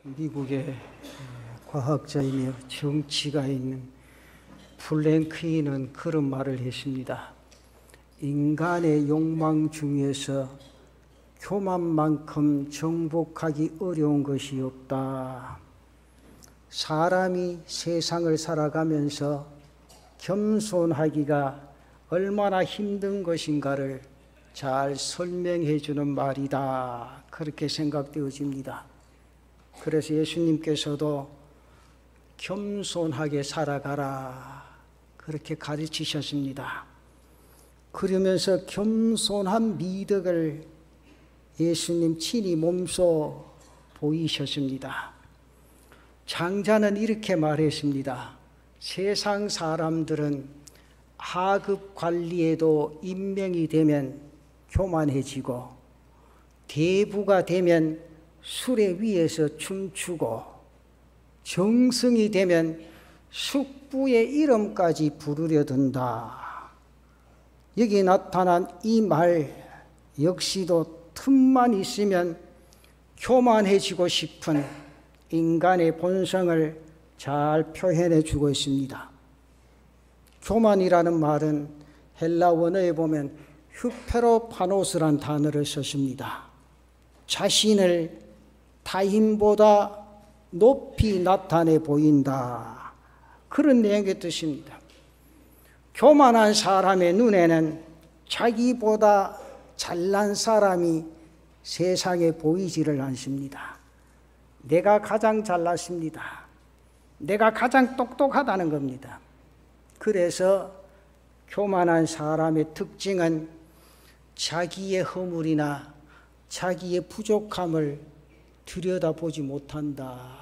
미국의 과학자이며 정치가 있는 플랭크인은 그런 말을 했습니다. 인간의 욕망 중에서 교만만큼 정복하기 어려운 것이 없다. 사람이 세상을 살아가면서 겸손하기가 얼마나 힘든 것인가를 잘 설명해 주는 말이다. 그렇게 생각되어집니다. 그래서 예수님께서도 겸손하게 살아가라 그렇게 가르치셨습니다. 그러면서 겸손한 미덕을 예수님 친히 몸소 보이셨습니다. 장자는 이렇게 말했습니다. 세상 사람들은 하급 관리에도 임명이 되면 교만해지고 대부가 되면 수레 위에서 춤추고 정승이 되면 숙부의 이름까지 부르려 든다. 여기 나타난 이 말 역시도 틈만 있으면 교만해지고 싶은 인간의 본성을 잘 표현해 주고 있습니다. 교만이라는 말은 헬라 원어에 보면 휴페로파노스란 단어를 썼습니다. 자신을 타인보다 높이 나타내 보인다. 그런 내용의 뜻입니다. 교만한 사람의 눈에는 자기보다 잘난 사람이 세상에 보이지를 않습니다. 내가 가장 잘났습니다. 내가 가장 똑똑하다는 겁니다. 그래서 교만한 사람의 특징은 자기의 허물이나 자기의 부족함을 들여다보지 못한다.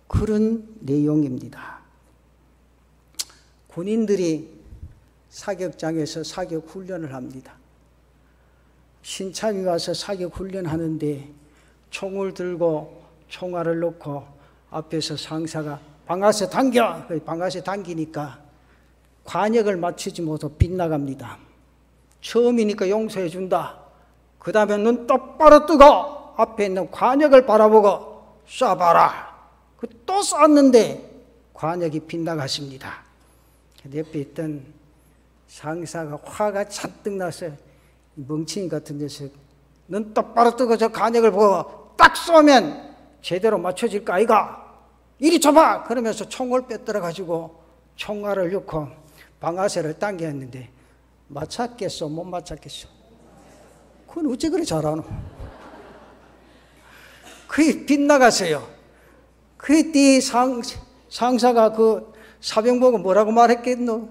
그런 내용입니다. 군인들이 사격장에서 사격 훈련을 합니다. 신참이 와서 사격 훈련하는데 총을 들고 총알을 놓고 앞에서 상사가 방아쇠 당겨! 방아쇠 당기니까 관역을 맞추지 못하고 빗나갑니다. 처음이니까 용서해 준다. 그 다음에 눈 똑바로 뜨고 앞에 있는 관역을 바라보고 쏴봐라. 또 쐈는데 관역이 빗나갔습니다. 옆에 있던 상사가 화가 잔뜩 나서 멍청이 같은 녀석 눈 똑바로 뜨고 저 관역을 보고 딱 쏘면 제대로 맞춰질 거 아이가? 이리 줘봐! 그러면서 총을 빼들어 가지고 총알을 넣고 방아쇠를 당겼는데 맞췄겠어? 못 맞췄겠어? 그건 어째 그리 잘하노? 그게 빗나갔어요. 그때 상사가 그 사병 보고 뭐라고 말했겠노?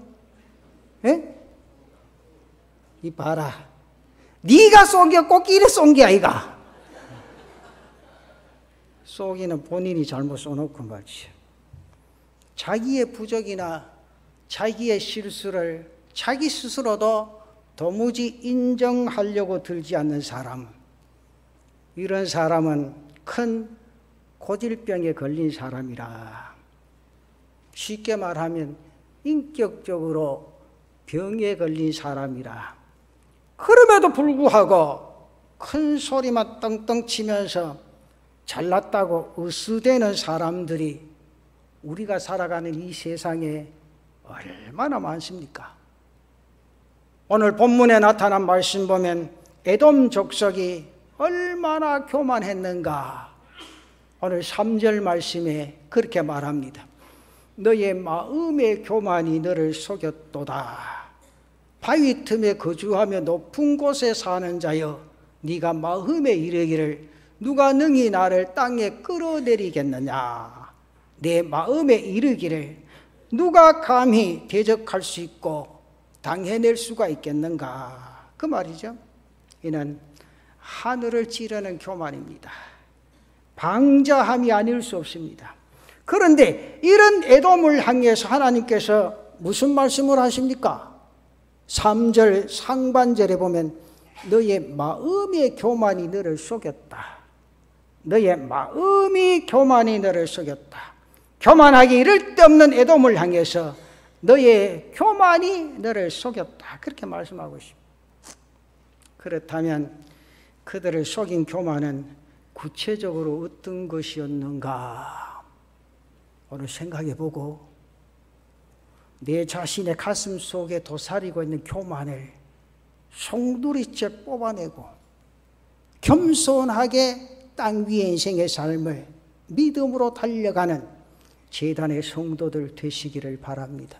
에? 이 봐라. 네가 쏜 게 꼭 이래 쏜 게 아이가? 쏘기는 본인이 잘못 쏘놓고 말이죠. 자기의 부족이나 자기의 실수를 자기 스스로도 도무지 인정하려고 들지 않는 사람, 이런 사람은 큰 고질병에 걸린 사람이라. 쉽게 말하면 인격적으로 병에 걸린 사람이라. 그럼에도 불구하고 큰 소리만 떵떵 치면서 잘났다고 으스대는 사람들이 우리가 살아가는 이 세상에 얼마나 많습니까? 오늘 본문에 나타난 말씀 보면 에돔 족속이 얼마나 교만했는가. 오늘 3절 말씀에 그렇게 말합니다. 너의 마음의 교만이 너를 속였도다. 바위 틈에 거주하며 높은 곳에 사는 자여, 네가 마음에 이르기를 누가 능히 나를 땅에 끌어내리겠느냐. 내 마음에 이르기를 누가 감히 대적할 수 있고 당해낼 수가 있겠는가. 그 말이죠. 이는 하늘을 찌르는 교만입니다. 방자함이 아닐 수 없습니다. 그런데 이런 에돔을 향해서 하나님께서 무슨 말씀을 하십니까? 3절 상반절에 보면 너의 마음의 교만이 너를 속였다. 너의 마음이 교만이 너를 속였다. 교만하기 이를 데 없는 에돔을 향해서 너의 교만이 너를 속였다. 그렇게 말씀하고 있습니다. 그렇다면 그들을 속인 교만은 구체적으로 어떤 것이었는가 오늘 생각해보고 내 자신의 가슴 속에 도사리고 있는 교만을 송두리째 뽑아내고 겸손하게 땅 위의 인생의 삶을 믿음으로 달려가는 제단의 성도들 되시기를 바랍니다.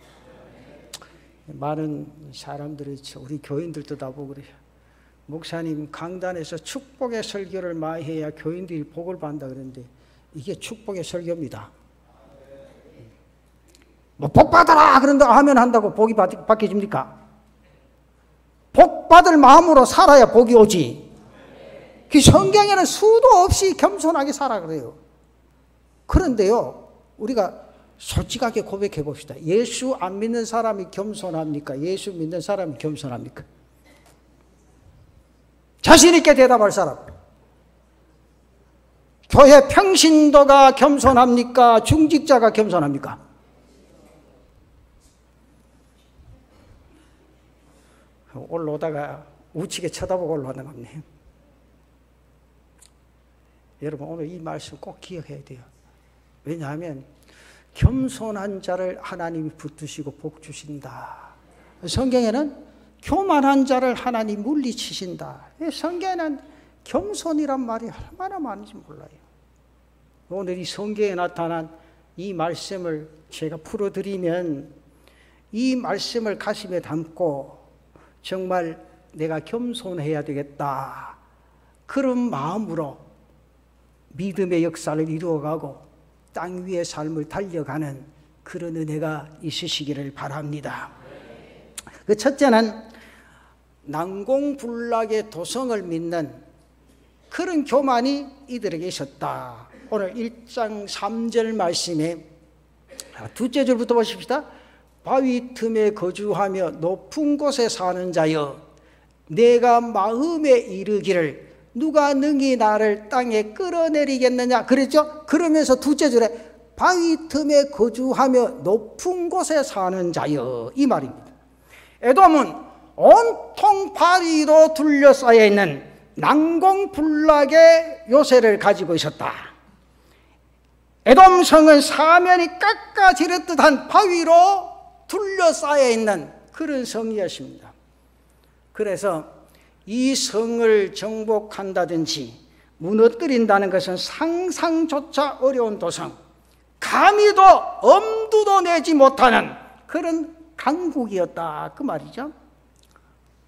많은 사람들이 우리 교인들도 다 보고 그래요. 목사님 강단에서 축복의 설교를 많이 해야 교인들이 복을 받는다 그러는데 이게 축복의 설교입니다. 뭐 복 받아라 그런다 하면 한다고 복이 바뀌집니까? 복 받을 마음으로 살아야 복이 오지. 그 성경에는 수도 없이 겸손하게 살아 그래요. 그런데요, 우리가 솔직하게 고백해 봅시다. 예수 안 믿는 사람이 겸손합니까? 예수 믿는 사람이 겸손합니까? 자신 있게 대답할 사람. 교회 평신도가 겸손합니까? 중직자가 겸손합니까? 올라오다가 우측에 쳐다보고 올라왔나 보네. 여러분 오늘 이 말씀 꼭 기억해야 돼요. 왜냐하면 겸손한 자를 하나님이 붙드시고 복 주신다. 성경에는 교만한 자를 하나님 물리치신다. 성경에는 겸손이란 말이 얼마나 많은지 몰라요. 오늘 이 성경에 나타난 이 말씀을 제가 풀어드리면 이 말씀을 가슴에 담고 정말 내가 겸손해야 되겠다. 그런 마음으로 믿음의 역사를 이루어가고 땅 위의 삶을 달려가는 그런 은혜가 있으시기를 바랍니다. 그 첫째는 난공불락의 도성을 믿는 그런 교만이 이들에게 있었다. 오늘 1장 3절 말씀에 두째 줄부터 보십시다. 바위 틈에 거주하며 높은 곳에 사는 자여 내가 마음에 이르기를 누가 능히 나를 땅에 끌어내리겠느냐 그랬죠? 그러면서 두째 줄에 바위 틈에 거주하며 높은 곳에 사는 자여 이 말입니다. 에돔은 온통 바위로 둘러싸여 있는 난공불락의 요새를 가지고 있었다. 에돔 성은 사면이 깎아지를 듯한 바위로 둘러싸여 있는 그런 성이었습니다. 그래서 이 성을 정복한다든지 무너뜨린다는 것은 상상조차 어려운 도성, 감히도 엄두도 내지 못하는 그런 강국이었다 그 말이죠.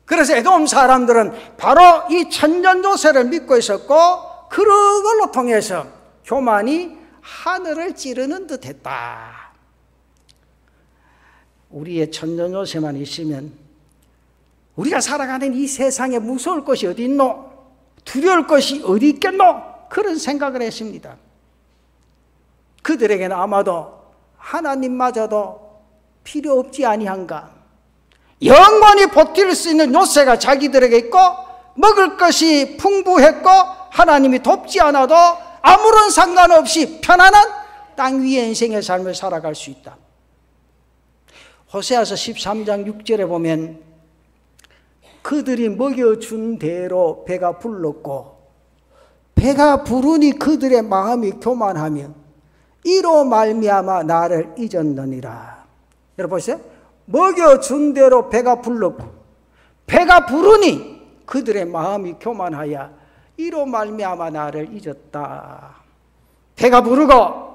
그래서 에돔 사람들은 바로 이 천년요새를 믿고 있었고 그걸로 통해서 교만이 하늘을 찌르는 듯했다. 우리의 천년요새만 있으면 우리가 살아가는 이 세상에 무서울 것이 어디 있노? 두려울 것이 어디 있겠노? 그런 생각을 했습니다. 그들에게는 아마도 하나님마저도 필요 없지 아니한가? 영원히 버틸 수 있는 요새가 자기들에게 있고 먹을 것이 풍부했고 하나님이 돕지 않아도 아무런 상관없이 편안한 땅 위의 인생의 삶을 살아갈 수 있다. 호세아서 13장 6절에 보면 그들이 먹여준 대로 배가 불렀고 배가 부르니 그들의 마음이 교만하며 이로 말미암아 나를 잊었느니라. 여러분 보세요. 먹여준 대로 배가 불렀고 배가 부르니 그들의 마음이 교만하여 이로 말미암아 나를 잊었다. 배가 부르고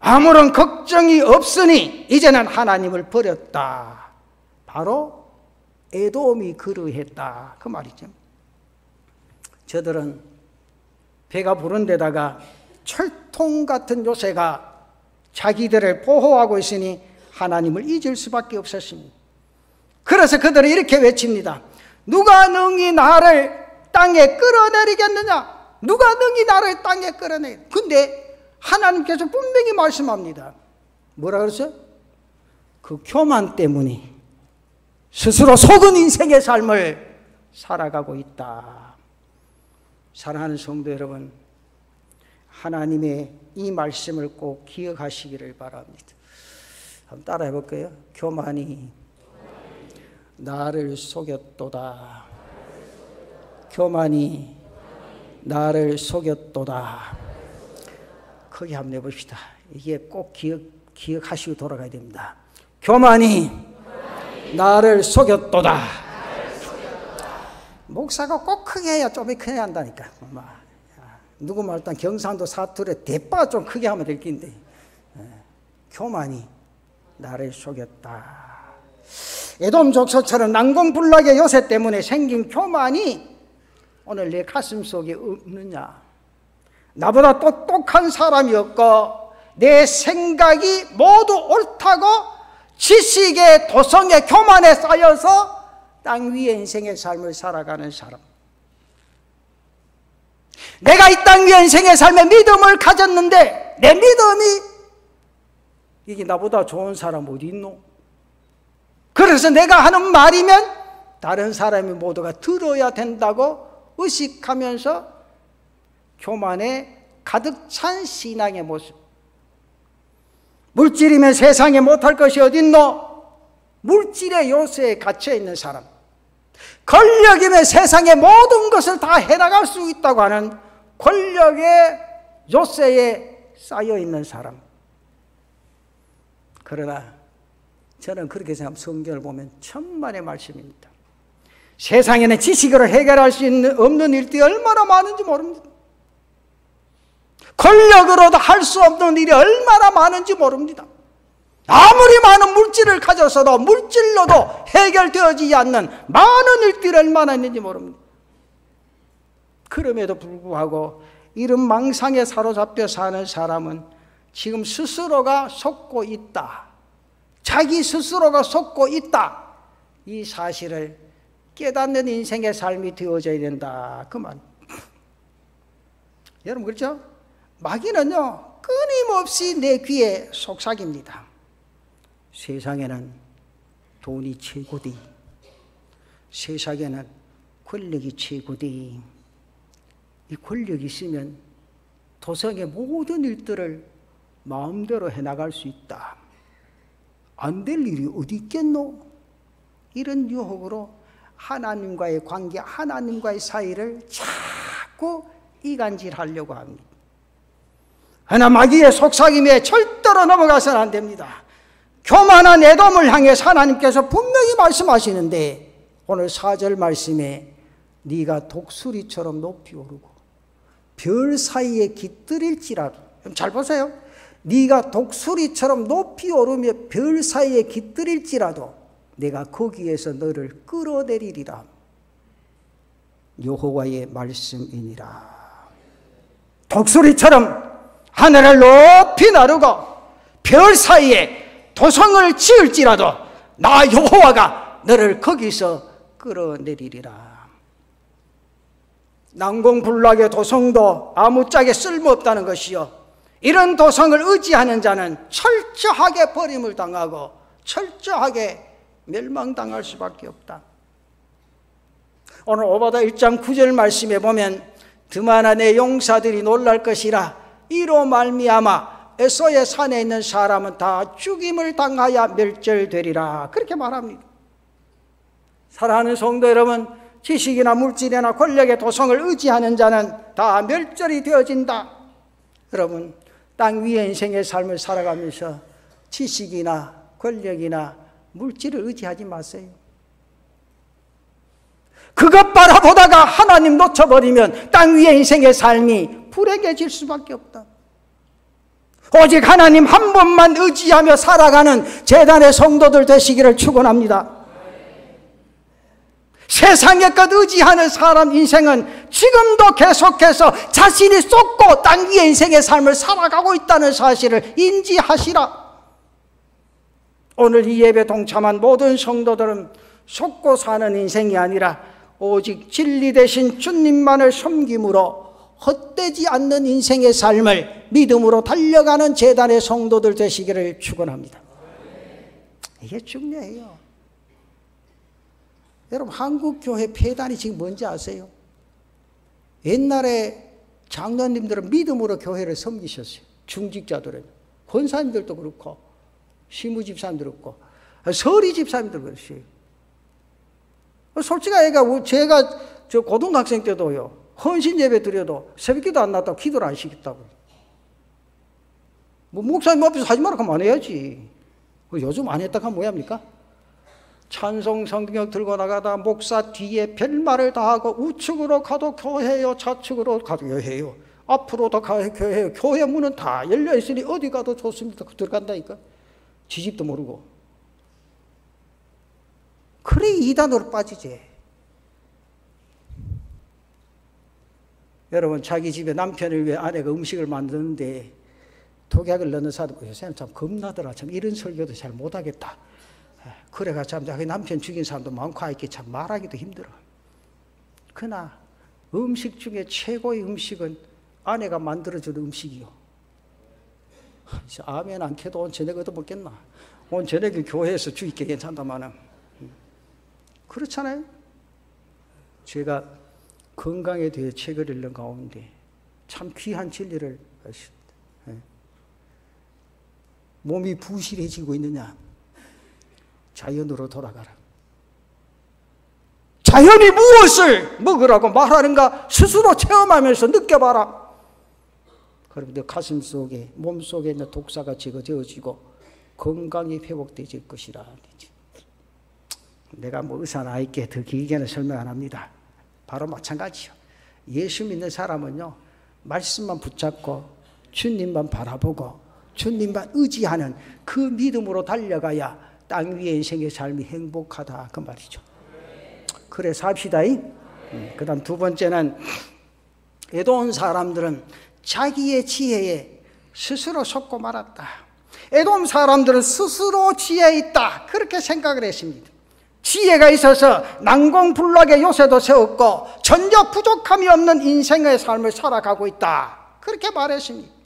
아무런 걱정이 없으니 이제는 하나님을 버렸다. 바로 에돔이 그러했다 그 말이죠. 저들은 배가 부른 데다가 철통 같은 요새가 자기들을 보호하고 있으니 하나님을 잊을 수밖에 없었습니다. 그래서 그들은 이렇게 외칩니다. 누가 능히 나를 땅에 끌어내리겠느냐? 누가 능히 나를 땅에 끌어내리? 근데 하나님께서 분명히 말씀합니다. 뭐라 그랬어요? 그 교만 때문에 스스로 속은 인생의 삶을 살아가고 있다. 사랑하는 성도 여러분, 하나님의 이 말씀을 꼭 기억하시기를 바랍니다. 한번 따라해 볼까요? 교만이 나를 속였도다. 교만이 나를 속였도다. 크게 한번 해봅시다. 이게 꼭 기억하시고 돌아가야 됩니다. 교만이 나를 속였도다. 목사가 꼭 크게 해야 좀 크게 한다니까. 누구 말 일단 경상도 사투리 대빠 좀 크게 하면 될 긴데. 교만이 나를 속였다. 에돔 족속처럼 난공불락의 요새 때문에 생긴 교만이 오늘 내 가슴 속에 없느냐? 나보다 똑똑한 사람이 없고 내 생각이 모두 옳다고 지식의 도성의 교만에 쌓여서 땅 위에 인생의 삶을 살아가는 사람. 내가 이 땅 위에 인생의 삶에 믿음을 가졌는데 내 믿음이 이게 나보다 좋은 사람 어디 있노? 그래서 내가 하는 말이면 다른 사람이 모두가 들어야 된다고 의식하면서 교만에 가득 찬 신앙의 모습. 물질이면 세상에 못할 것이 어딨노? 물질의 요새에 갇혀있는 사람. 권력이면 세상의 모든 것을 다 해나갈 수 있다고 하는 권력의 요새에 쌓여있는 사람. 그러나 저는 그렇게 생각하면 성경을 보면 천만의 말씀입니다. 세상에는 지식으로 해결할 수 없는 일들이 얼마나 많은지 모릅니다. 권력으로도 할 수 없는 일이 얼마나 많은지 모릅니다. 아무리 많은 물질을 가져서도 물질로도 해결되어지지 않는 많은 일들이 얼마나 있는지 모릅니다. 그럼에도 불구하고 이런 망상에 사로잡혀 사는 사람은 지금 스스로가 속고 있다. 자기 스스로가 속고 있다. 이 사실을 깨닫는 인생의 삶이 되어져야 된다. 그 말. 여러분 그렇죠? 마귀는요 끊임없이 내 귀에 속삭입니다. 세상에는 돈이 최고디. 세상에는 권력이 최고디. 이 권력이 있으면 도성의 모든 일들을 마음대로 해나갈 수 있다. 안 될 일이 어디 있겠노? 이런 유혹으로 하나님과의 관계, 하나님과의 사이를 자꾸 이간질하려고 합니다. 그러나 마귀의 속삭임에 절대로 넘어가서는 안 됩니다. 교만한 에돔을 향해서 하나님께서 분명히 말씀하시는데 오늘 4절 말씀에 네가 독수리처럼 높이 오르고 별 사이에 깃들일지라도, 잘 보세요. 네가 독수리처럼 높이 오르며 별 사이에 깃들일지라도 내가 거기에서 너를 끌어내리리라. 여호와의 말씀이니라. 독수리처럼 하늘을 높이 나르고 별 사이에 도성을 지을지라도 나 여호와가 너를 거기서 끌어내리리라. 난공불락의 도성도 아무짝에 쓸모없다는 것이요, 이런 도성을 의지하는 자는 철저하게 버림을 당하고 철저하게 멸망당할 수밖에 없다. 오늘 오바다 1장 9절 말씀에 보면 드마나 내 용사들이 놀랄 것이라. 이로 말미암아 에서의 산에 있는 사람은 다 죽임을 당하여 멸절되리라. 그렇게 말합니다. 사랑하는 성도 여러분, 지식이나 물질이나 권력의 도성을 의지하는 자는 다 멸절이 되어진다. 여러분, 땅 위의 인생의 삶을 살아가면서 지식이나 권력이나 물질을 의지하지 마세요. 그것 바라보다가 하나님 놓쳐버리면 땅 위의 인생의 삶이 불행해질 수밖에 없다. 오직 하나님 한 분만 의지하며 살아가는 제단의 성도들 되시기를 축원합니다. 세상의 것 의지하는 사람 인생은 지금도 계속해서 자신이 쏟고 땅 위의 인생의 삶을 살아가고 있다는 사실을 인지하시라. 오늘 이 예배 동참한 모든 성도들은 쏟고 사는 인생이 아니라 오직 진리 되신 주님만을 섬김으로 헛되지 않는 인생의 삶을 믿음으로 달려가는 제단의 성도들 되시기를 축원합니다. 이게 중요해요. 여러분, 한국교회 폐단이 지금 뭔지 아세요? 옛날에 장로님들은 믿음으로 교회를 섬기셨어요. 중직자들은. 권사님들도 그렇고 시무집사님도 그렇고 서리집사님도 그렇어요. 솔직히 제가 저 고등학생 때도요, 헌신 예배 드려도 새벽기도 안 났다고 기도를 안 시켰다고. 뭐 목사님 앞에서 하지 말라고 하면 안 해야지. 요즘 안 했다가 뭐합니까? 찬송 성경 들고 나가다 목사 뒤에 별말을 다 하고 우측으로 가도 교회요, 좌측으로 가도 교회요, 앞으로도 가도 교회요. 교회 문은 다 열려 있으니 어디 가도 좋습니다. 들어간다니까. 지집도 모르고. 그래 이단으로 빠지지. 여러분, 자기 집에 남편을 위해 아내가 음식을 만드는데 독약을 넣는 사람, 요새는 참 겁나더라. 참 이런 설교도 잘 못하겠다. 그래가 참 자기 남편 죽인 사람도 많고 하니까 참 말하기도 힘들어. 그러나 음식 중에 최고의 음식은 아내가 만들어주는 음식이요. 아멘 안 캐도 오늘 저녁 얻어먹겠나. 오늘 저녁에 교회에서 주의께 괜찮다마는. 그렇잖아요. 제가 건강에 대해 책을 읽는 가운데 참 귀한 진리를 하십니다. 몸이 부실해지고 있느냐? 자연으로 돌아가라. 자연이 무엇을 먹으라고 말하는가 스스로 체험하면서 느껴봐라. 그럼 너 가슴 속에, 몸 속에 있는 독사가 제거되어지고 건강이 회복되질 것이라. 내가 뭐 의사 나이께 더 길게는 설명 안 합니다. 바로 마찬가지요. 예수 믿는 사람은요, 말씀만 붙잡고 주님만 바라보고 주님만 의지하는 그 믿음으로 달려가야 땅 위의 인생의 삶이 행복하다 그 말이죠. 그래 삽시다. 그 다음 두 번째는, 에돔 사람들은 자기의 지혜에 스스로 속고 말았다. 에돔 사람들은 스스로 지혜 있다 그렇게 생각을 했습니다. 지혜가 있어서 난공불락의 요새도 세웠고 전혀 부족함이 없는 인생의 삶을 살아가고 있다 그렇게 말했습니다.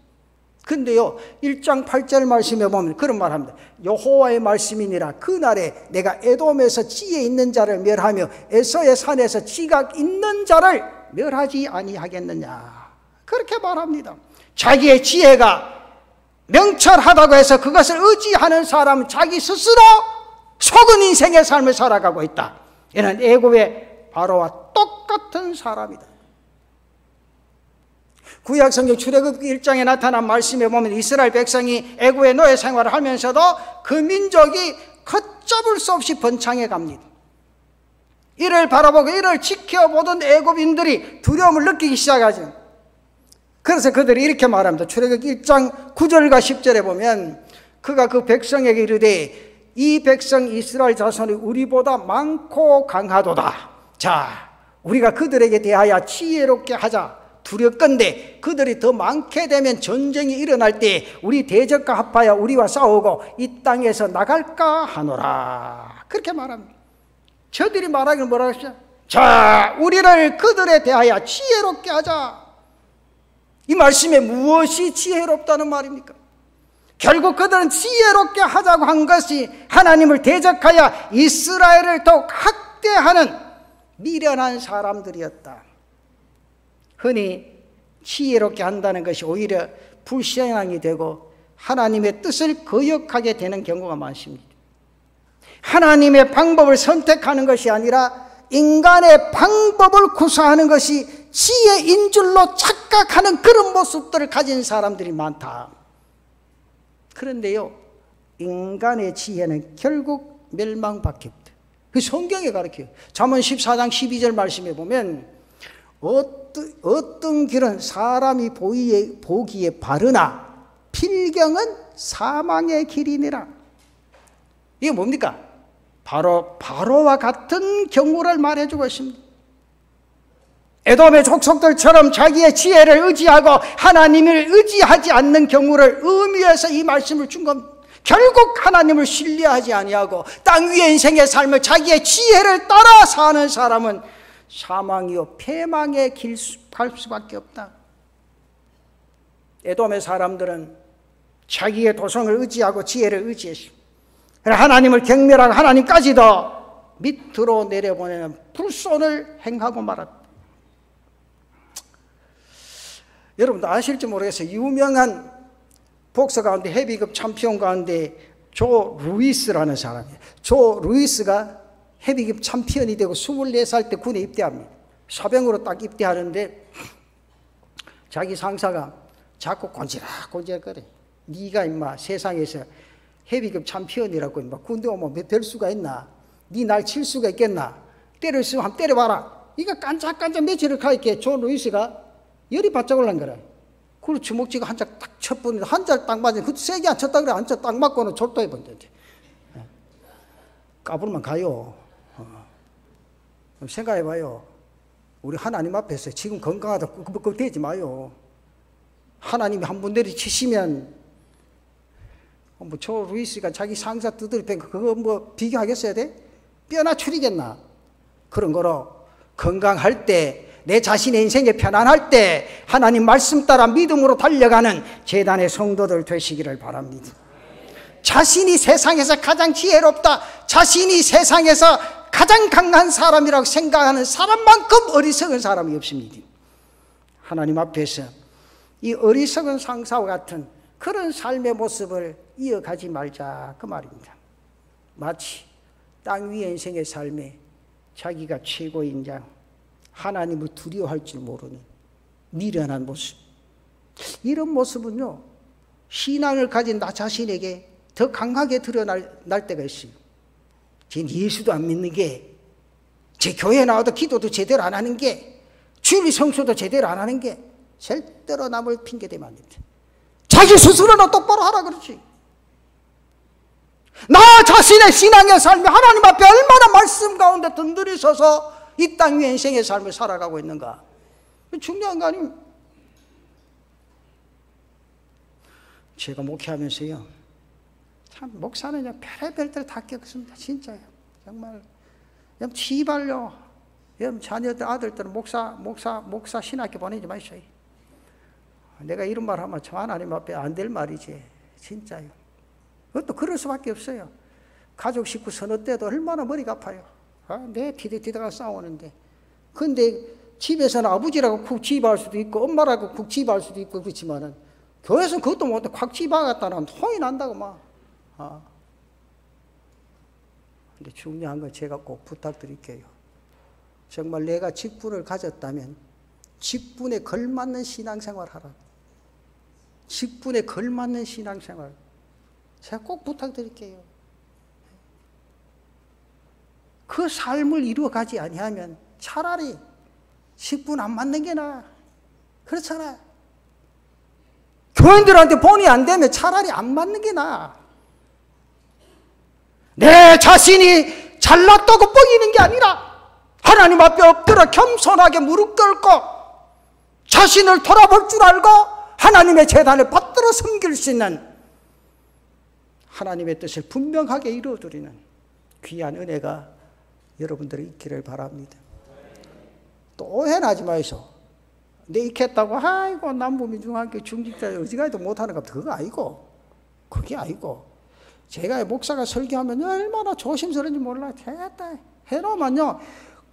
근데요, 1장 8절 말씀에 보면 그런 말합니다. 여호와의 말씀이니라. 그날에 내가 에돔에서 지혜 있는 자를 멸하며 에서의 산에서 지각 있는 자를 멸하지 아니하겠느냐 그렇게 말합니다. 자기의 지혜가 명철하다고 해서 그것을 의지하는 사람은 자기 스스로 속은 인생의 삶을 살아가고 있다. 이는 애굽의 바로와 똑같은 사람이다. 구약성경 출애굽기 1장에 나타난 말씀에 보면 이스라엘 백성이 애굽의 노예 생활을 하면서도 그 민족이 걷잡을 수 없이 번창해 갑니다. 이를 바라보고 이를 지켜보던 애굽인들이 두려움을 느끼기 시작하죠. 그래서 그들이 이렇게 말합니다. 출애굽기 1장 9절과 10절에 보면 그가 그 백성에게 이르되 이 백성 이스라엘 자손이 우리보다 많고 강하도다. 자, 우리가 그들에게 대하여 지혜롭게 하자. 두렵건대 그들이 더 많게 되면 전쟁이 일어날 때 우리 대적과 합하여 우리와 싸우고 이 땅에서 나갈까 하노라 그렇게 말합니다. 저들이 말하기는 뭐라고 했어요? 자, 우리를 그들에 대하여 지혜롭게 하자. 이 말씀에 무엇이 지혜롭다는 말입니까? 결국 그들은 지혜롭게 하자고 한 것이 하나님을 대적하여 이스라엘을 더욱 학대하는 미련한 사람들이었다. 흔히 지혜롭게 한다는 것이 오히려 불신앙이 되고 하나님의 뜻을 거역하게 되는 경우가 많습니다. 하나님의 방법을 선택하는 것이 아니라 인간의 방법을 구사하는 것이 지혜인 줄로 착각하는 그런 모습들을 가진 사람들이 많다. 그런데요, 인간의 지혜는 결국 멸망밖에 없다. 그 성경에 가르쳐요. 잠언 14장 12절 말씀에 보면 어떤 길은 사람이 보기에 바르나 필경은 사망의 길이니라. 이게 뭡니까? 바로 바로와 같은 경우를 말해주고 있습니다. 에돔의 족속들처럼 자기의 지혜를 의지하고 하나님을 의지하지 않는 경우를 의미해서 이 말씀을 준 겁니다. 결국 하나님을 신뢰하지 아니하고 땅 위의 인생의 삶을 자기의 지혜를 따라 사는 사람은 사망이요 패망의 길 갈 수밖에 없다. 에돔의 사람들은 자기의 도성을 의지하고 지혜를 의지했습니다. 하나님을 경멸하고 하나님까지도 밑으로 내려보내는 불손을 행하고 말았다. 여러분도 아실지 모르겠어요. 유명한 복서 가운데 헤비급 챔피언 가운데 조 루이스라는 사람이에요. 조 루이스가 헤비급 챔피언이 되고 24살 때 군에 입대합니다. 사병으로 딱 입대하는데 자기 상사가 자꾸 곤지락곤지락거려. 네가 임마 세상에서 헤비급 챔피언이라고 임마 군대 오면 될 수가 있나? 네 날 칠 수가 있겠나? 때릴 수 한번 때려봐라. 이거 깐짝깐짝 며칠을 가있게 존 루이스가 열이 바짝 올란 거라. 그리고 주먹쥐가 한 짝 딱 쳤보니 한 짝 딱 맞으니 그 세게 안 쳤다 그래. 한 짝 딱 맞고는 졸도해본대. 까불면 가요. 생각해봐요. 우리 하나님 앞에서 지금 건강하다 그거 되지 마요. 하나님이 한 번 내리치시면 뭐 조 루이스가 자기 상사 두드려 뺀 그거 뭐 비교하겠어야 돼? 뼈나 추리겠나? 그런 거로 건강할 때 내 자신의 인생에 편안할 때 하나님 말씀 따라 믿음으로 달려가는 제단의 성도들 되시기를 바랍니다. 자신이 세상에서 가장 지혜롭다, 자신이 세상에서 가장 강한 사람이라고 생각하는 사람만큼 어리석은 사람이 없습니다. 하나님 앞에서 이 어리석은 상사와 같은 그런 삶의 모습을 이어가지 말자 그 말입니다. 마치 땅 위의 인생의 삶에 자기가 최고인 장, 하나님을 두려워할 줄 모르는 미련한 모습, 이런 모습은요 신앙을 가진 나 자신에게 더 강하게 드러날 때가 있어요. 제 예수도 안 믿는 게, 제 교회에 나와도 기도도 제대로 안 하는 게, 주일 성수도 제대로 안 하는 게 절대로 남을 핑계대면 안 됩니다. 자기 스스로는 똑바로 하라 그러지. 나 자신의 신앙의 삶이 하나님 앞에 얼마나 말씀 가운데 든든히 서서 이 땅 위의 인생의 삶을 살아가고 있는가, 중요한 거 아닙니까? 제가 목회하면서요 참 목사는 별의별 데를 다 겪었습니다. 진짜요. 정말 지발요 자녀들 아들들은 목사 신학교 보내지 마시오. 내가 이런 말 하면 저 하나님 앞에 안 될 말이지. 진짜요. 그것도 그럴 수밖에 없어요. 가족 식구 서너 때도 얼마나 머리가 아파요. 내 디디디다가 싸우는데, 근데 집에서는 아버지라고 쿡 지휘할 수도 있고 엄마라고 쿡 지휘할 수도 있고 그렇지만은 교회에서는 그것도 못해. 콱 지휘하겠다는 혼이 난다고 막. 근데 중요한 건 제가 꼭 부탁드릴게요. 정말 내가 직분을 가졌다면 직분에 걸맞는 신앙생활 하라. 직분에 걸맞는 신앙생활. 제가 꼭 부탁드릴게요. 그 삶을 이루어가지 아니하면 차라리 직분 안 맞는 게 나아. 그렇잖아요. 교인들한테 본이 안 되면 차라리 안 맞는 게 나아. 내 자신이 잘났다고 뻥이는 게 아니라 하나님 앞에 엎드려 겸손하게 무릎 꿇고 자신을 돌아볼 줄 알고 하나님의 제단을 받들어 섬길 수 있는, 하나님의 뜻을 분명하게 이루어드리는 귀한 은혜가 여러분들이 있기를 바랍니다. 또 오해는 하지 마이소. 내 익혔다고 아이고 남부민중학교 중직자 어지간히도 못하는 것 그거 아니고, 그게 아니고 제가 목사가 설교하면 얼마나 조심스러운지 몰라. 됐다 해놓으면요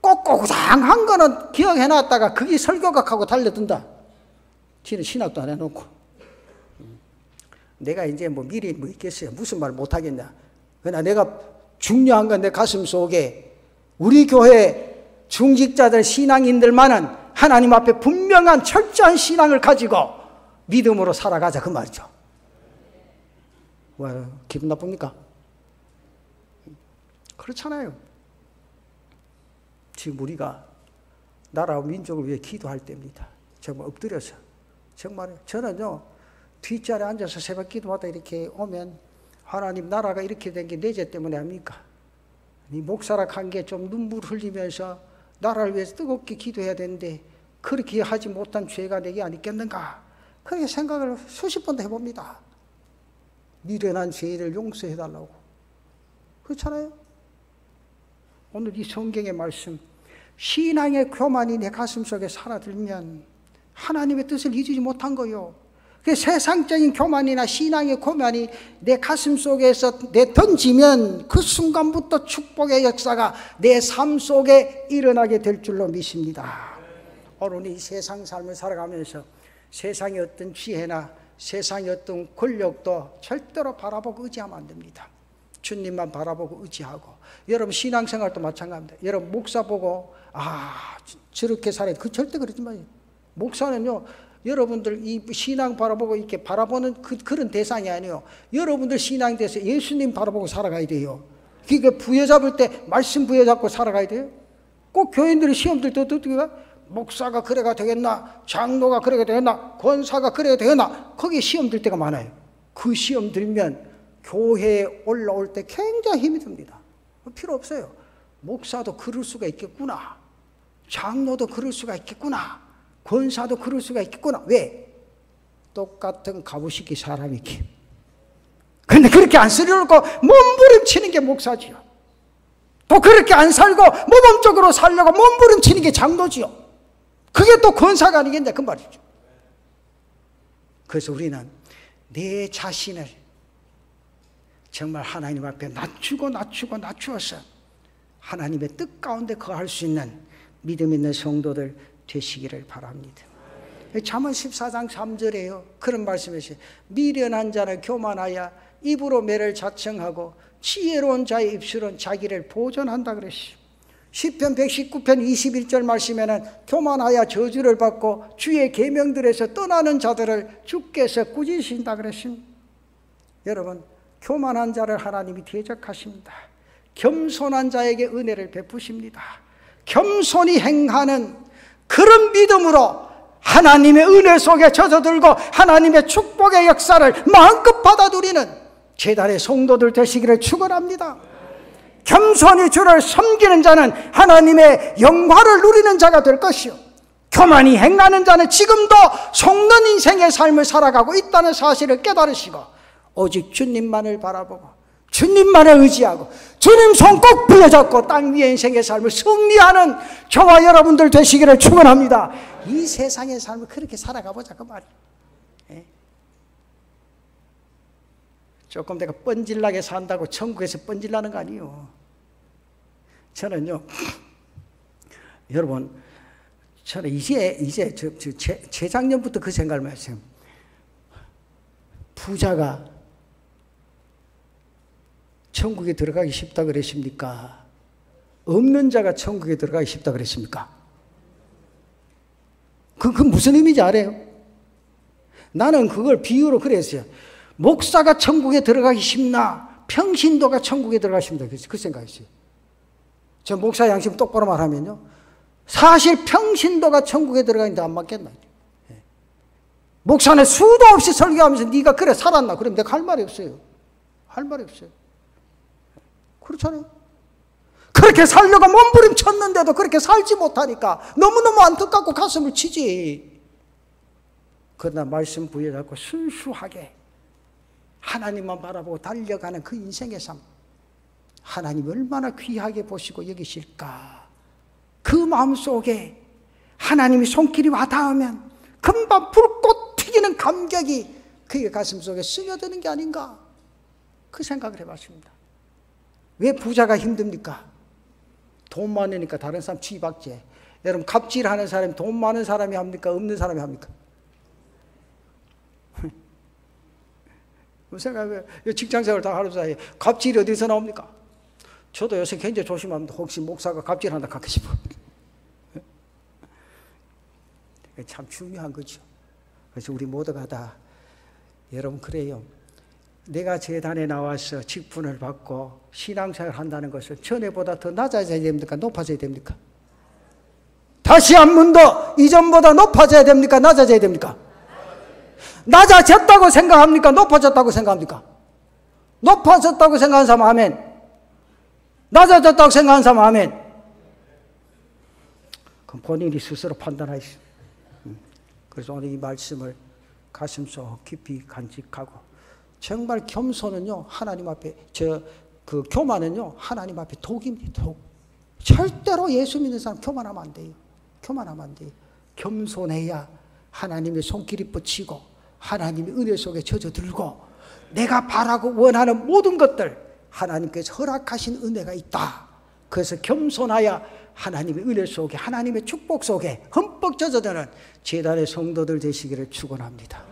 꼭꼭당한 거는 기억해놨다가 그게 설교각하고 달려든다. 지는 신학도 안 해놓고. 내가 이제 뭐 미리 뭐 있겠어요. 무슨 말 못하겠냐. 그러나 내가 중요한 건 내 가슴 속에 우리 교회 중직자들 신앙인들만은 하나님 앞에 분명한 철저한 신앙을 가지고 믿음으로 살아가자 그 말이죠. 왜 기분 나쁩니까? 그렇잖아요. 지금 우리가 나라와 민족을 위해 기도할 때입니다. 정말 엎드려서 정말 저는요 뒷자리에 앉아서 새벽 기도하다 이렇게 오면 하나님 나라가 이렇게 된 게 내 죄 때문에 아닙니까? 이 목사라 한 게 좀 눈물 흘리면서 나라를 위해서 뜨겁게 기도해야 되는데 그렇게 하지 못한 죄가 내게 아니겠는가? 그렇게 생각을 수십 번도 해봅니다. 미련한 죄를 용서해달라고. 그렇잖아요? 오늘 이 성경의 말씀, 신앙의 교만이 내 가슴속에 살아들면 하나님의 뜻을 이루지 못한 거요. 그 세상적인 교만이나 신앙의 교만이 내 가슴속에서 던지면 그 순간부터 축복의 역사가 내 삶 속에 일어나게 될 줄로 믿습니다. 오늘 이 세상 삶을 살아가면서 세상의 어떤 지혜나 세상의 어떤 권력도 절대로 바라보고 의지하면 안 됩니다. 주님만 바라보고 의지하고, 여러분 신앙생활도 마찬가지입니다. 여러분 목사 보고 저렇게 살아야 돼. 절대 그러지 마요. 목사는요, 여러분들 이 신앙 바라보고 이렇게 바라보는 그런 대상이 아니에요. 여러분들 신앙에 대해서 예수님 바라보고 살아가야 돼요. 그러니까 부여잡을 때 말씀 부여잡고 살아가야 돼요. 꼭 교인들이 시험들 때 어떻게 가? 목사가 그래가 되겠나? 장로가 그래가 되겠나? 권사가 그래가 되겠나? 거기에 시험 들 때가 많아요. 그 시험 들면 교회에 올라올 때 굉장히 힘이 듭니다. 필요 없어요. 목사도 그럴 수가 있겠구나. 장로도 그럴 수가 있겠구나. 권사도 그럴 수가 있겠구나. 왜? 똑같은 가부시기 사람이기. 근데 그렇게 안 쓰려놓고 몸부림치는 게 목사지요. 또 그렇게 안 살고 모범적으로 살려고 몸부림치는 게 장로지요. 그게 또 권사가 아니겠냐 그 말이죠. 그래서 우리는 내 자신을 정말 하나님 앞에 낮추어서 하나님의 뜻 가운데 거할 수 있는 믿음 있는 성도들 되시기를 바랍니다. 잠언 14장 3절에요. 그런 말씀이세요. 미련한 자는 교만하여 입으로 매를 자청하고 지혜로운 자의 입술은 자기를 보존한다 그랬어요. 시편 119편 21절 말씀에는 교만하여 저주를 받고 주의 계명들에서 떠나는 자들을 주께서 꾸짖으신다 그랬습니다. 여러분, 교만한 자를 하나님이 대적하십니다. 겸손한 자에게 은혜를 베푸십니다. 겸손히 행하는 그런 믿음으로 하나님의 은혜 속에 젖어들고 하나님의 축복의 역사를 마음껏 받아 누리는 제단의 성도들 되시기를 축원합니다. 겸손히 주를 섬기는 자는 하나님의 영화를 누리는 자가 될 것이요, 교만히 행하는 자는 지금도 속는 인생의 삶을 살아가고 있다는 사실을 깨달으시고 오직 주님만을 바라보고 주님만을 의지하고 주님 손 꼭 부여잡고 땅 위의 인생의 삶을 승리하는 저와 여러분들 되시기를 축원합니다. 이 세상의 삶을 그렇게 살아가보자 그 말이에요. 예? 조금 내가 뻔질나게 산다고 천국에서 뻔질나는 거 아니에요. 저는요, 여러분, 저는 이제 재작년부터 그 생각을 했어요. 부자가 천국에 들어가기 쉽다 그랬습니까? 없는 자가 천국에 들어가기 쉽다 그랬습니까? 그 무슨 의미인지 알아요? 나는 그걸 비유로 그랬어요. 목사가 천국에 들어가기 쉽나? 평신도가 천국에 들어가기 쉽다. 그 생각이었어요. 저 목사 양심 똑바로 말하면요, 사실 평신도가 천국에 들어가는데 안 맞겠나? 목사는 수도 없이 설교하면서 네가 그래 살았나? 그럼 내가 할 말이 없어요. 할 말이 없어요. 그렇잖아요. 그렇게 살려고 몸부림쳤는데도 그렇게 살지 못하니까 너무너무 안타깝고 가슴을 치지. 그러나 말씀 부여잡고 순수하게 하나님만 바라보고 달려가는 그 인생의 삶, 하나님 얼마나 귀하게 보시고 여기실까. 그 마음속에 하나님이 손길이 와닿으면 금방 불꽃 튀기는 감격이 그의 가슴속에 스며드는 게 아닌가, 그 생각을 해봤습니다. 왜 부자가 힘듭니까? 돈 많으니까 다른 사람 치박제. 여러분, 갑질하는 사람이 돈 많은 사람이 합니까? 없는 사람이 합니까? 생각해요. 직장생활 다 하루 사이에 갑질이 어디서 나옵니까? 저도 요새 굉장히 조심합니다. 혹시 목사가 갑질한다 갖고 싶어. 참 중요한 거죠. 그래서 우리 모두가 다, 여러분, 그래요. 내가 재단에 나와서 직분을 받고 신앙생활을 한다는 것은 전에보다 더 낮아져야 됩니까? 높아져야 됩니까? 다시 한 번 더 이전보다 높아져야 됩니까? 낮아져야 됩니까? 낮아졌다고 생각합니까? 높아졌다고 생각합니까? 높아졌다고 생각하는 사람 아멘. 낮아졌다고 생각하는 사람 아멘. 그럼 본인이 스스로 판단하시오. 그래서 오늘 이 말씀을 가슴속 깊이 간직하고, 정말 겸손은요, 하나님 앞에, 그 교만은요, 하나님 앞에 독입니다. 독. 절대로 예수 믿는 사람 교만하면 안 돼요. 교만하면 안 돼요. 겸손해야 하나님의 손길이 뻗치고 하나님의 은혜 속에 젖어들고 내가 바라고 원하는 모든 것들 하나님께서 허락하신 은혜가 있다. 그래서 겸손하여 하나님의 은혜 속에, 하나님의 축복 속에 흠뻑 젖어드는 제단의 성도들 되시기를 축원합니다.